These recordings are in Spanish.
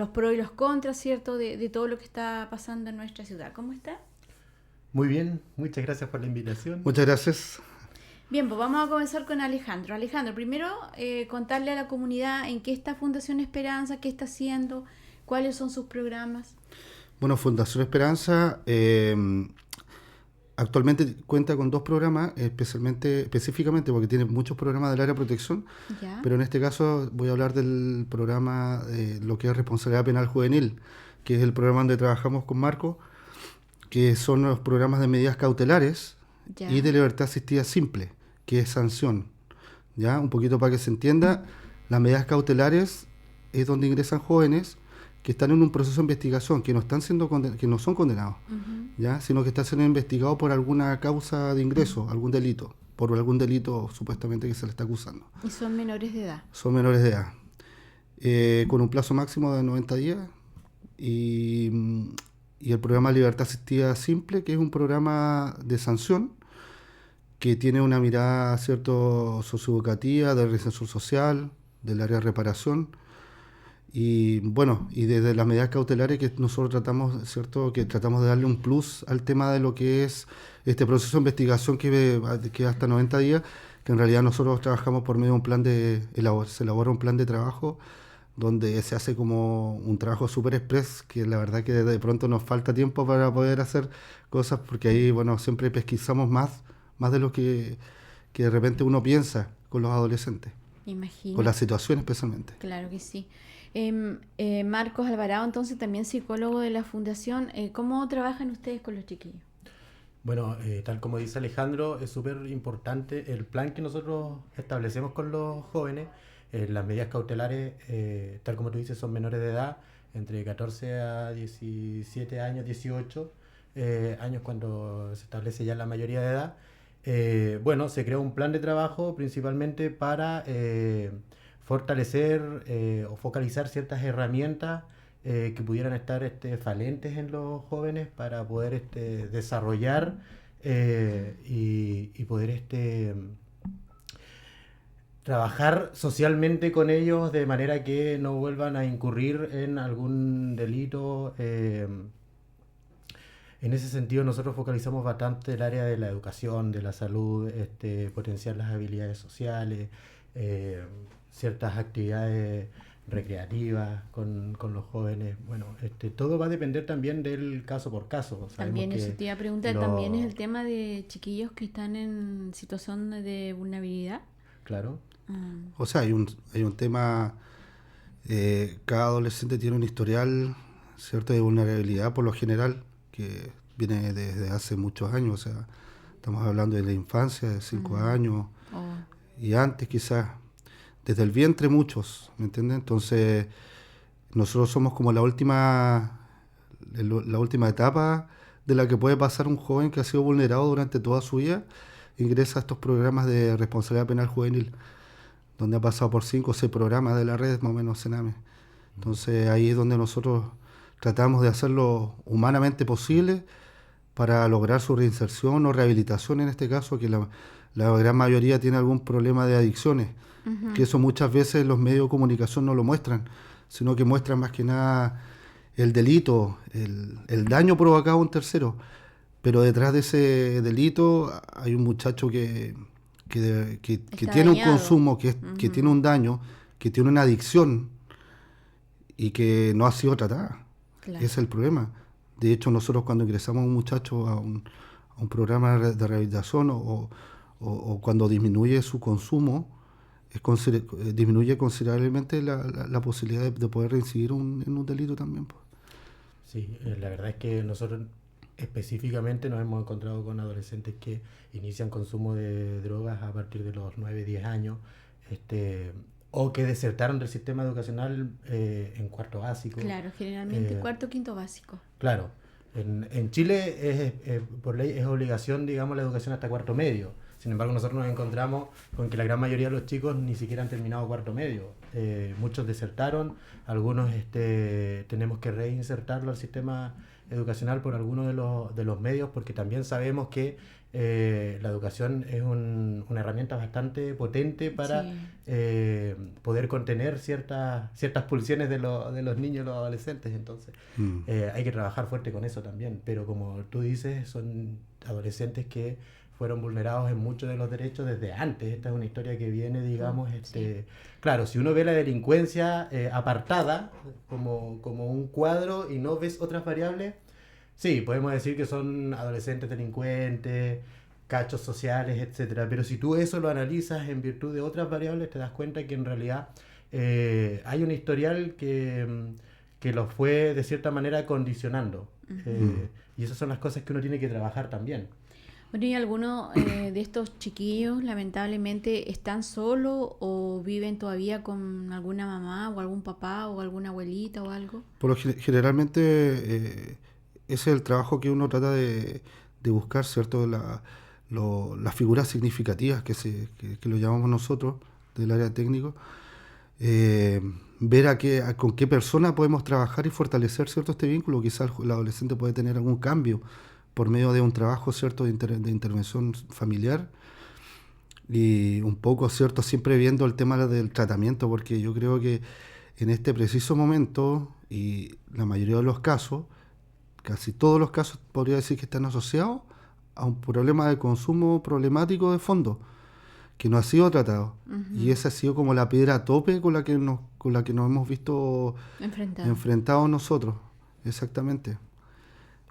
los pros y los contras, ¿cierto? De todo lo que está pasando en nuestra ciudad. ¿Cómo está? Muy bien, muchas gracias por la invitación. Muchas gracias. Bien, pues vamos a comenzar con Alejandro. Alejandro, primero contarle a la comunidad en qué está Fundación Esperanza, qué está haciendo, cuáles son sus programas. Bueno, Fundación Esperanza actualmente cuenta con 2 programas, específicamente porque tiene muchos programas del área de protección, ¿Ya? pero en este caso voy a hablar del programa de lo que es responsabilidad penal juvenil, que es el programa donde trabajamos con Marco, que son los programas de medidas cautelares ¿Ya? y de libertad asistida simple, que es sanción. ¿Ya? Un poquito para que se entienda, las medidas cautelares es donde ingresan jóvenes que están en un proceso de investigación, que no están siendo que no son condenados, ¿ya? Sino que están siendo investigados por alguna causa de ingreso, algún delito, por algún delito supuestamente que se le está acusando. Y son menores de edad. Son menores de edad, con un plazo máximo de 90 días y el programa Libertad Asistida Simple, que es un programa de sanción que tiene una mirada, ¿cierto?, socioeducativa, de reinserción social, del área de reparación. Y bueno, y desde las medidas cautelares que nosotros tratamos, ¿cierto?, que tratamos de darle un plus al tema de lo que es este proceso de investigación que hasta 90 días, que en realidad nosotros trabajamos por medio de un plan se elabora un plan de trabajo donde se hace como un trabajo super express, que la verdad que de pronto nos falta tiempo para poder hacer cosas, porque ahí, bueno, siempre pesquisamos más de lo que de repente uno piensa con los adolescentes, Imagino. con la situación especialmente. Claro que sí. Marcos Alvarado, entonces también psicólogo de la Fundación. ¿Cómo trabajan ustedes con los chiquillos? Bueno, tal como dice Alejandro, es súper importante el plan que nosotros establecemos con los jóvenes. Las medidas cautelares, tal como tú dices, son menores de edad, entre 14 a 17 años, 18 años cuando se establece ya la mayoría de edad. Bueno, se creó un plan de trabajo principalmente para fortalecer o focalizar ciertas herramientas que pudieran estar falentes en los jóvenes para poder desarrollar y poder trabajar socialmente con ellos de manera que no vuelvan a incurrir en algún delito. En ese sentido nosotros focalizamos bastante el área de la educación, de la salud, potenciar las habilidades sociales, ciertas actividades recreativas con los jóvenes. Bueno, todo va a depender también del caso por caso. También eso te iba a preguntar, también es el tema de chiquillos que están en situación de vulnerabilidad. Claro. O sea, hay un tema, cada adolescente tiene un historial, ¿cierto?, de vulnerabilidad por lo general, que viene desde hace muchos años. O sea, estamos hablando de la infancia, de 5 años, y antes quizás, desde el vientre muchos, ¿me entiendes? Entonces, nosotros somos como la última etapa de la que puede pasar un joven que ha sido vulnerado durante toda su vida, ingresa a estos programas de responsabilidad penal juvenil, donde ha pasado por 5 o 6 programas de la red, más o menos, Sename. Entonces ahí es donde nosotros tratamos de hacerlo humanamente posible para lograr su reinserción o rehabilitación, en este caso, que la gran mayoría tiene algún problema de adicciones, que eso muchas veces los medios de comunicación no lo muestran, sino que muestran más que nada el delito, el daño provocado a un tercero. Pero detrás de ese delito hay un muchacho que tiene un consumo, que tiene un daño, que tiene una adicción y que no ha sido tratada. Claro. Ese es el problema. De hecho, nosotros cuando ingresamos a un muchacho a un programa de rehabilitación o cuando disminuye su consumo, disminuye considerablemente la posibilidad de poder reincidir en un delito también. Pues. Sí, la verdad es que nosotros específicamente nos hemos encontrado con adolescentes que inician consumo de drogas a partir de los 9, 10 años, o que desertaron del sistema educacional en cuarto básico. Claro, generalmente cuarto, quinto básico. Claro, en Chile por ley es obligación, digamos, la educación hasta cuarto medio. Sin embargo, nosotros nos encontramos con que la gran mayoría de los chicos ni siquiera han terminado cuarto medio. Muchos desertaron, algunos tenemos que reinsertarlo al sistema educacional por algunos de los medios, porque también sabemos que la educación es una herramienta bastante potente para poder contener ciertas pulsiones de los niños y los adolescentes. Entonces hay que trabajar fuerte con eso también. Pero como tú dices, son adolescentes que fueron vulnerados en muchos de los derechos desde antes. Esta es una historia que viene, digamos, claro, si uno ve la delincuencia apartada como un cuadro y no ves otras variables, sí, podemos decir que son adolescentes delincuentes, cachos sociales, etcétera. Pero si tú eso lo analizas en virtud de otras variables, te das cuenta que en realidad hay un historial que los fue de cierta manera condicionando. Y esas son las cosas que uno tiene que trabajar también. Bueno, ¿y algunos de estos chiquillos lamentablemente están solos o viven todavía con alguna mamá o algún papá o alguna abuelita o algo? Generalmente ese es el trabajo que uno trata de buscar, ¿cierto? Las figuras significativas que lo llamamos nosotros del área técnico. Ver con qué persona podemos trabajar y fortalecer, ¿cierto?, este vínculo. Quizás el adolescente puede tener algún cambio por medio de un trabajo, ¿cierto?, de intervención familiar, y un poco, ¿cierto?, siempre viendo el tema del tratamiento, porque yo creo que en este preciso momento, y la mayoría de los casos, casi todos los casos podría decir que están asociados a un problema de consumo problemático de fondo, que no ha sido tratado. Y esa ha sido como la piedra a tope con la que nos hemos visto enfrentados nosotros. Exactamente.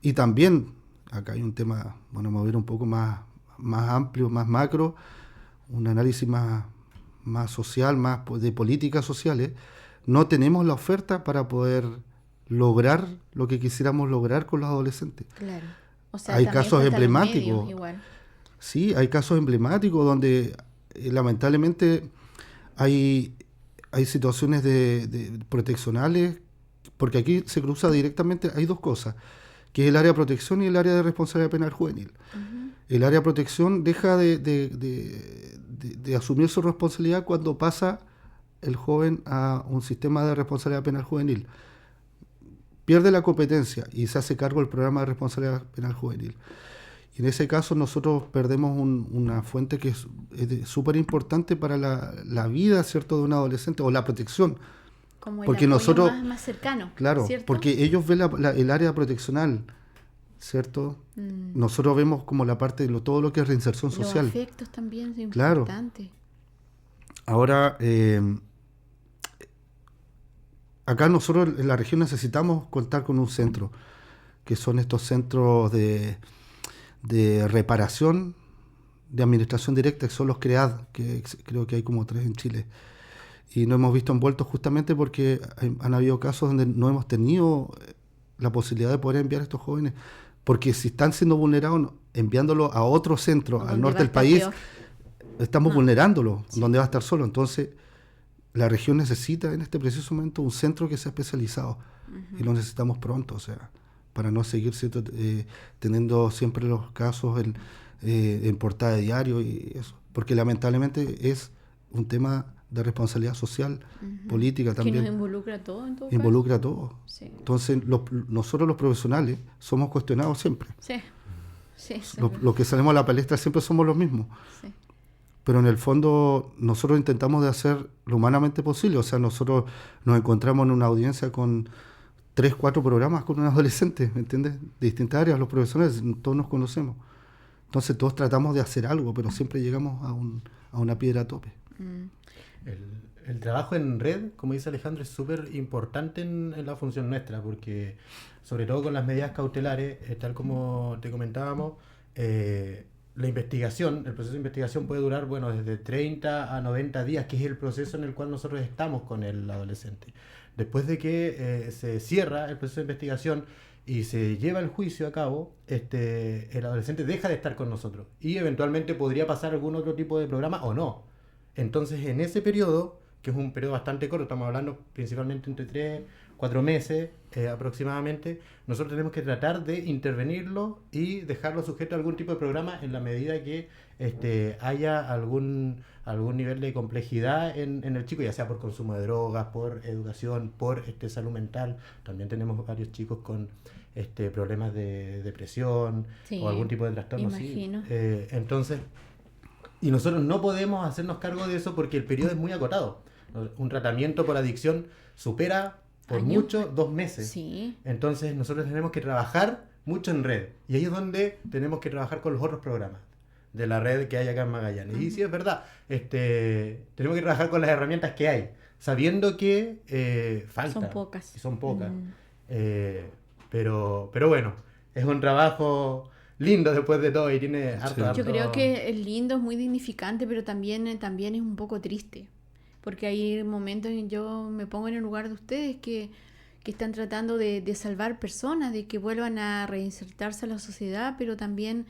Y también acá hay un tema, bueno, me voy a ir un poco más amplio, más macro, un análisis más social, más de políticas sociales. No tenemos la oferta para poder lograr lo que quisiéramos lograr con los adolescentes. Claro. O sea, hay casos emblemáticos. Igual. Sí, hay casos emblemáticos donde lamentablemente hay situaciones de proteccionales, porque aquí se cruza directamente, hay dos cosas, que es el área de protección y el área de responsabilidad penal juvenil. El área de protección deja de asumir su responsabilidad cuando pasa el joven a un sistema de responsabilidad penal juvenil. Pierde la competencia y se hace cargo del programa de responsabilidad penal juvenil. Y en ese caso nosotros perdemos una fuente que es súper importante para la vida, ¿cierto?, de un adolescente, o la protección. Como porque el nosotros más cercano. Claro, ¿cierto? porque ellos ven el área proteccional, ¿cierto? Nosotros vemos como la parte de todo lo que es reinserción social. Los afectos también son claro. importantes. Ahora, acá nosotros en la región necesitamos contar con un centro, que son estos centros de reparación, de administración directa, que son los CREAD, que creo que hay como 3 en Chile. Y nos hemos visto envueltos justamente porque han habido casos donde no hemos tenido la posibilidad de poder enviar a estos jóvenes, porque si están siendo vulnerados, enviándolos a otro centro, al norte del país, estamos vulnerándolos, donde va a estar solo. Entonces, la región necesita en este preciso momento un centro que sea especializado, y lo necesitamos pronto, o sea, para no seguir teniendo siempre los casos en portada de diario y eso, porque lamentablemente es un tema de responsabilidad social, política también. Que nos involucra a todos, en todo caso. Involucra a todos. Sí. Entonces, nosotros los profesionales somos cuestionados siempre. Sí. Los que salimos a la palestra siempre somos los mismos. Sí. Pero en el fondo, nosotros intentamos de hacer lo humanamente posible. O sea, nosotros nos encontramos en una audiencia con 3, 4 programas con un adolescente, ¿me entiendes? De distintas áreas, los profesionales, todos nos conocemos. Entonces, todos tratamos de hacer algo, pero siempre llegamos a una piedra a tope. El trabajo en red, como dice Alejandro, es súper importante en la función nuestra, porque sobre todo con las medidas cautelares, tal como te comentábamos, la investigación, el proceso de investigación puede durar, bueno, desde 30 a 90 días, que es el proceso en el cual nosotros estamos con el adolescente. Después de que se cierra el proceso de investigación y se lleva el juicio a cabo, el adolescente deja de estar con nosotros y eventualmente podría pasar algún otro tipo de programa o no. Entonces, en ese periodo, que es un periodo bastante corto, estamos hablando principalmente entre 3-4 meses aproximadamente, nosotros tenemos que tratar de intervenirlo y dejarlo sujeto a algún tipo de programa en la medida que haya algún nivel de complejidad en el chico, ya sea por consumo de drogas, por educación, por salud mental. También tenemos varios chicos con problemas de depresión, sí, o algún tipo de trastorno. imagino. Sí. Entonces, y nosotros no podemos hacernos cargo de eso porque el periodo es muy acotado. Un tratamiento por adicción supera por ¿Años? mucho 2 meses. Sí. Entonces nosotros tenemos que trabajar mucho en red. Y ahí es donde tenemos que trabajar con los otros programas de la red que hay acá en Magallanes. Y sí, es verdad, tenemos que trabajar con las herramientas que hay, sabiendo que faltan. Son pocas. Son pocas. Pero bueno, es un trabajo lindo después de todo y tiene harto. Yo creo que es lindo, es muy dignificante, pero también es un poco triste. Porque hay momentos en que yo me pongo en el lugar de ustedes que están tratando de salvar personas, de que vuelvan a reinsertarse a la sociedad, pero también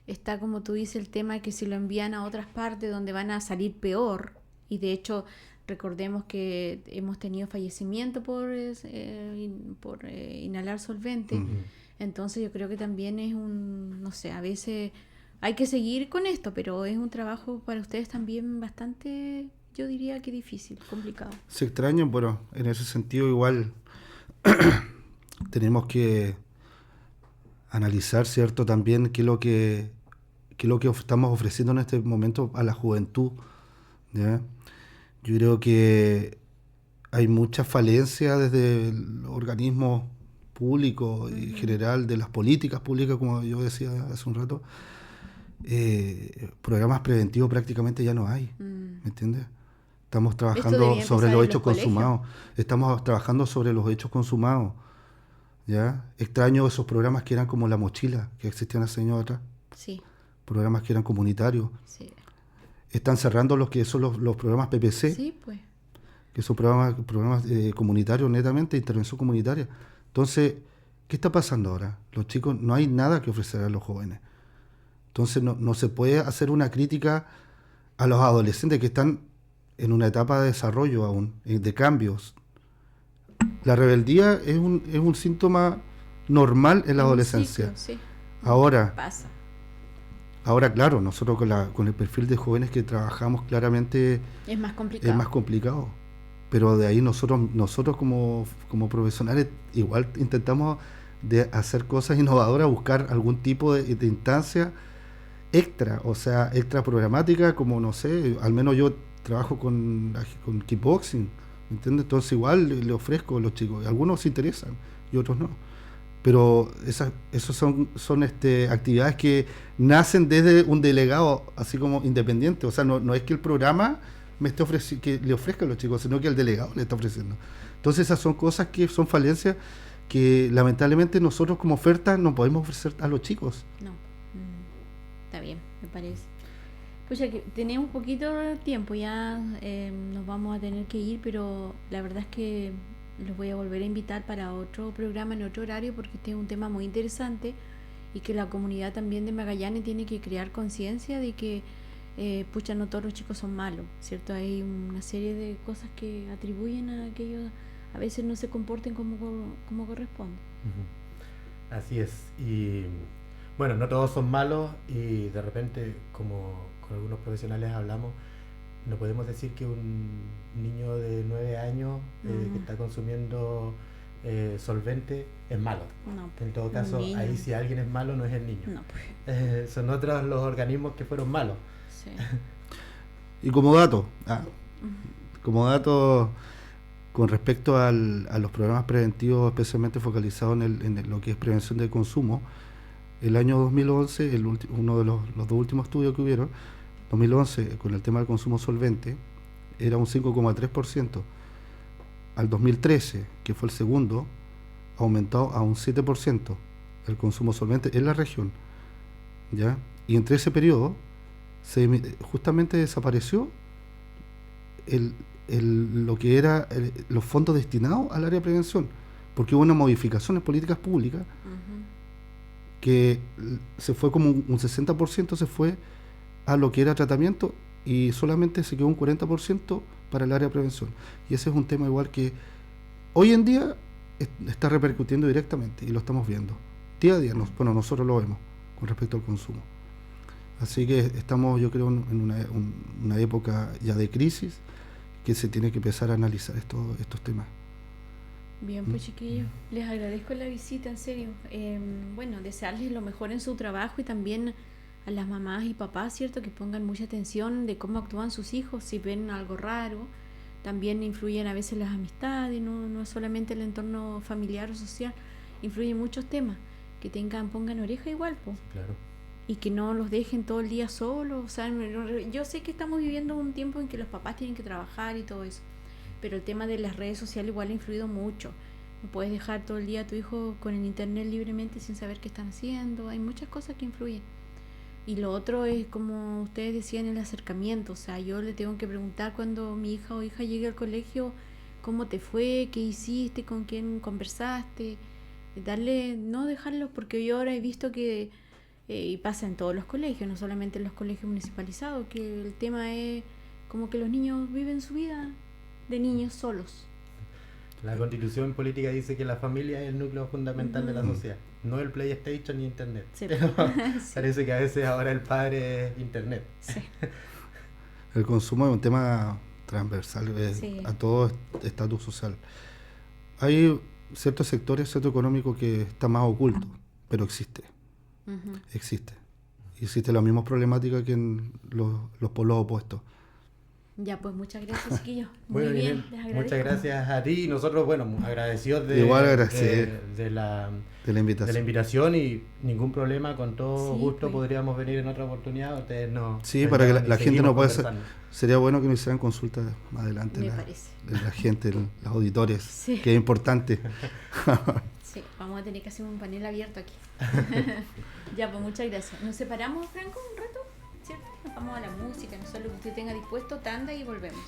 está, como tú dices, el tema de que si lo envían a otras partes donde van a salir peor. Y de hecho, recordemos que hemos tenido fallecimiento por inhalar solvente. Uh-huh. Entonces yo creo que también es no sé, a veces hay que seguir con esto, pero es un trabajo para ustedes también bastante, yo diría que difícil, complicado. Se extrañan, bueno, en ese sentido igual tenemos que analizar, ¿cierto? También qué es lo que estamos ofreciendo en este momento a la juventud, ¿ya? Yo creo que hay mucha falencia desde el organismo público y general de las políticas públicas, como yo decía hace un rato. Programas preventivos prácticamente ya no hay, ¿me entiendes? Estamos trabajando sobre los hechos consumados. Estamos trabajando sobre los hechos consumados. ¿Ya? Extraño esos programas que eran como La Mochila, que existían hace años atrás. Sí. Programas que eran comunitarios. Sí. Están cerrando los que son los programas PPC. Sí, pues. Que son programas comunitarios, netamente, intervención comunitaria. Entonces, ¿qué está pasando ahora? Los chicos, no hay nada que ofrecer a los jóvenes. Entonces, no se puede hacer una crítica a los adolescentes que están en una etapa de desarrollo aún, de cambios. La rebeldía es un síntoma normal en la adolescencia. Ciclo, sí. Ahora, Pasa. Ahora, claro, nosotros con el perfil de jóvenes que trabajamos claramente Es más complicado. Pero de ahí nosotros como profesionales igual intentamos de hacer cosas innovadoras, buscar algún tipo de instancia extra, o sea, extra programática, como no sé, al menos yo trabajo con kickboxing, ¿me entiendes? Entonces igual le ofrezco a los chicos, algunos se interesan y otros no. Pero esos son actividades que nacen desde un delegado, así como independiente. O sea, no es que el programa me esté que le ofrezca a los chicos, sino que el delegado le está ofreciendo. Entonces esas son cosas que son falencias que lamentablemente nosotros como oferta no podemos ofrecer a los chicos. No. Está bien, me parece. Pues ya que tenemos un poquito de tiempo, ya nos vamos a tener que ir, pero la verdad es que los voy a volver a invitar para otro programa en otro horario, porque este es un tema muy interesante y que la comunidad también de Magallanes tiene que crear conciencia de que no todos los chicos son malos, ¿cierto? Hay una serie de cosas que atribuyen a que ellos a veces no se comporten como corresponde. Uh-huh. Así es. Y bueno, no todos son malos y de repente, como con algunos profesionales hablamos, no podemos decir que un niño de 9 años que está consumiendo solvente es malo. No, en todo caso, ahí si alguien es malo no es el niño. No, pues. Son otros los organismos que fueron malos. Sí. Y como dato, con respecto a los programas preventivos especialmente focalizados en lo que es prevención del consumo, el año 2011, uno de los dos últimos estudios que hubieron, 2011, con el tema del consumo solvente, era un 5,3%. Al 2013, que fue el segundo, aumentó a un 7% el consumo solvente en la región, ¿ya? Y entre ese periodo justamente desapareció lo que era los fondos destinados al área de prevención, porque hubo una modificación en políticas públicas que se fue como un 60% se fue a lo que era tratamiento y solamente se quedó un 40% para el área de prevención. Y ese es un tema igual que hoy en día está repercutiendo directamente y lo estamos viendo. Día a día, nosotros lo vemos con respecto al consumo. Así que estamos, yo creo, en una época ya de crisis que se tiene que empezar a analizar estos temas. Bien, pues chiquillos, les agradezco la visita, en serio. Bueno, desearles lo mejor en su trabajo y también a las mamás y papás, ¿cierto? Que pongan mucha atención de cómo actúan sus hijos, si ven algo raro. También influyen a veces las amistades, no es solamente el entorno familiar o social, influyen muchos temas. Que pongan oreja igual, pues. Claro. Y que no los dejen todo el día solos. O sea, yo sé que estamos viviendo un tiempo en que los papás tienen que trabajar y todo eso, pero el tema de las redes sociales igual ha influido mucho. No puedes dejar todo el día a tu hijo con el internet libremente sin saber qué están haciendo. Hay muchas cosas que influyen. Y lo otro es, como ustedes decían, el acercamiento. O sea, yo le tengo que preguntar cuando mi hija o hija llegue al colegio, cómo te fue, qué hiciste, con quién conversaste. No dejarlos, porque yo ahora he visto que, y pasa en todos los colegios, no solamente en los colegios municipalizados, que el tema es como que los niños viven su vida de niños solos. La Constitución política dice que la familia es el núcleo fundamental de la sociedad, no el PlayStation ni Internet. Sí. Pero Sí. parece que a veces ahora el padre es Internet. Sí. El consumo es un tema transversal Sí. a todo estatus social. Hay ciertos sectores, cierto económico que está más oculto, pero existe. Uh-huh. Existe. Y existen las mismas problemáticas que en los polos opuestos. Ya, pues muchas gracias, chiquillos. Muy Bueno, bien, Inés, les agradezco. muchas gracias a ti y nosotros, bueno, agradecidos Igual agradecer de la de la invitación. invitación y ningún problema, con todo Sí, gusto pues. podríamos venir en otra oportunidad. Ustedes nos Sí, para que la llaman y gente no pueda hacer. conversando. Sería bueno que nos hicieran consultas más adelante. Me parece. La gente, los auditores, Sí. que es importante. Sí, vamos a tener que hacer un panel abierto aquí. Ya, pues muchas gracias. Nos separamos, Franco, un rato, ¿cierto? Nos vamos a la música, no sé lo que usted tenga dispuesto, tanda y volvemos.